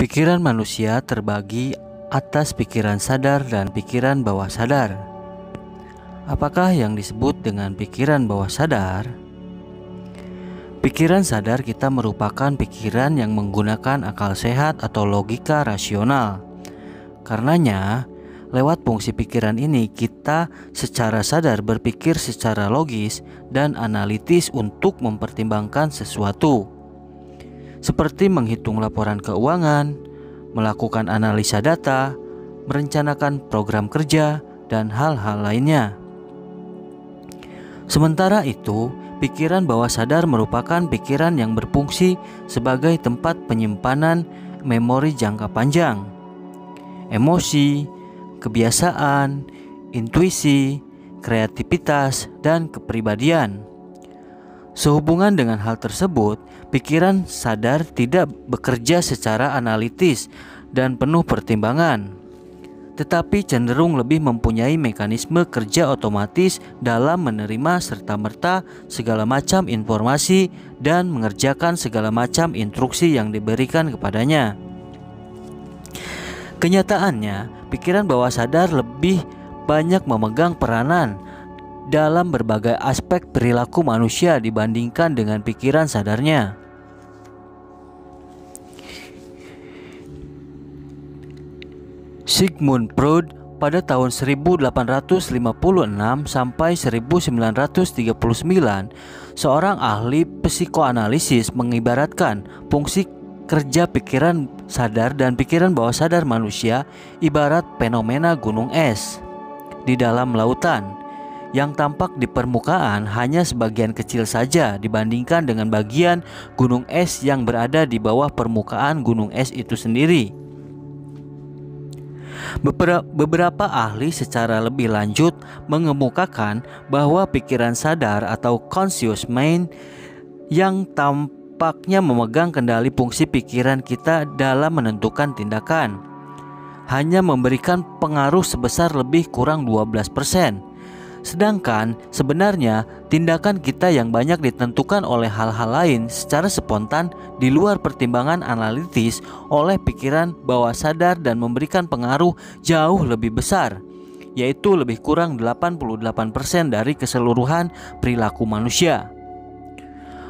Pikiran manusia terbagi atas pikiran sadar dan pikiran bawah sadar. Apakah yang disebut dengan pikiran bawah sadar? Pikiran sadar kita merupakan pikiran yang menggunakan akal sehat atau logika rasional. Karenanya, lewat fungsi pikiran ini kita secara sadar berpikir secara logis dan analitis untuk mempertimbangkan sesuatu, seperti menghitung laporan keuangan, melakukan analisa data, merencanakan program kerja, dan hal-hal lainnya. Sementara itu, pikiran bawah sadar merupakan pikiran yang berfungsi sebagai tempat penyimpanan memori jangka panjang, emosi, kebiasaan, intuisi, kreativitas, dan kepribadian. Sehubungan dengan hal tersebut, pikiran sadar tidak bekerja secara analitis dan penuh pertimbangan, tetapi cenderung lebih mempunyai mekanisme kerja otomatis dalam menerima serta-merta segala macam informasi dan mengerjakan segala macam instruksi yang diberikan kepadanya. Kenyataannya, pikiran bawah sadar lebih banyak memegang peranan dalam berbagai aspek perilaku manusia dibandingkan dengan pikiran sadarnya. Sigmund Freud pada tahun 1856 sampai 1939, seorang ahli psikoanalisis mengibaratkan fungsi kerja pikiran sadar dan pikiran bawah sadar manusia ibarat fenomena gunung es di dalam lautan, yang tampak di permukaan hanya sebagian kecil saja dibandingkan dengan bagian gunung es yang berada di bawah permukaan gunung es itu sendiri. Beberapa ahli secara lebih lanjut mengemukakan bahwa pikiran sadar atau conscious mind yang tampaknya memegang kendali fungsi pikiran kita dalam menentukan tindakan hanya memberikan pengaruh sebesar lebih kurang 12%. Sedangkan sebenarnya tindakan kita yang banyak ditentukan oleh hal-hal lain secara spontan di luar pertimbangan analitis oleh pikiran bawah sadar dan memberikan pengaruh jauh lebih besar, yaitu lebih kurang 88% dari keseluruhan perilaku manusia.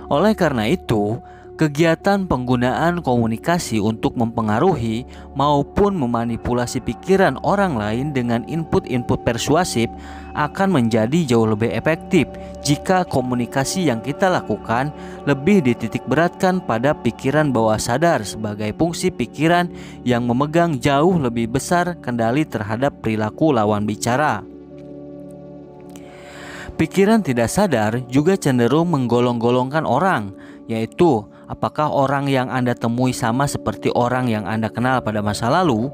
Oleh karena itu, kegiatan penggunaan komunikasi untuk mempengaruhi maupun memanipulasi pikiran orang lain dengan input-input persuasif akan menjadi jauh lebih efektif jika komunikasi yang kita lakukan lebih dititikberatkan pada pikiran bawah sadar sebagai fungsi pikiran yang memegang jauh lebih besar kendali terhadap perilaku lawan bicara. Pikiran tidak sadar juga cenderung menggolong-golongkan orang, yaitu apakah orang yang Anda temui sama seperti orang yang Anda kenal pada masa lalu,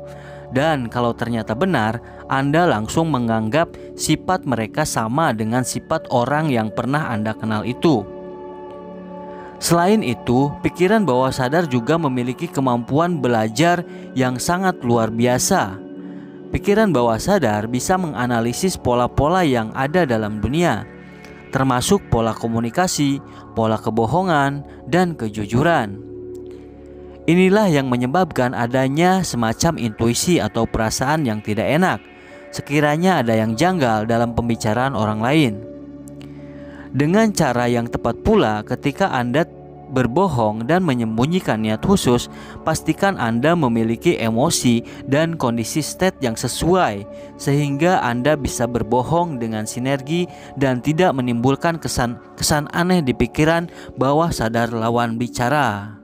dan kalau ternyata benar, Anda langsung menganggap sifat mereka sama dengan sifat orang yang pernah Anda kenal itu. Selain itu, pikiran bawah sadar juga memiliki kemampuan belajar yang sangat luar biasa. Pikiran bawah sadar bisa menganalisis pola-pola yang ada dalam dunia, termasuk pola komunikasi, pola kebohongan, dan kejujuran. Inilah yang menyebabkan adanya semacam intuisi atau perasaan yang tidak enak sekiranya ada yang janggal dalam pembicaraan orang lain. Dengan cara yang tepat pula, ketika Anda berbohong dan menyembunyikan niat khusus, pastikan Anda memiliki emosi dan kondisi state yang sesuai sehingga Anda bisa berbohong dengan sinergi dan tidak menimbulkan kesan aneh di pikiran bawah sadar lawan bicara.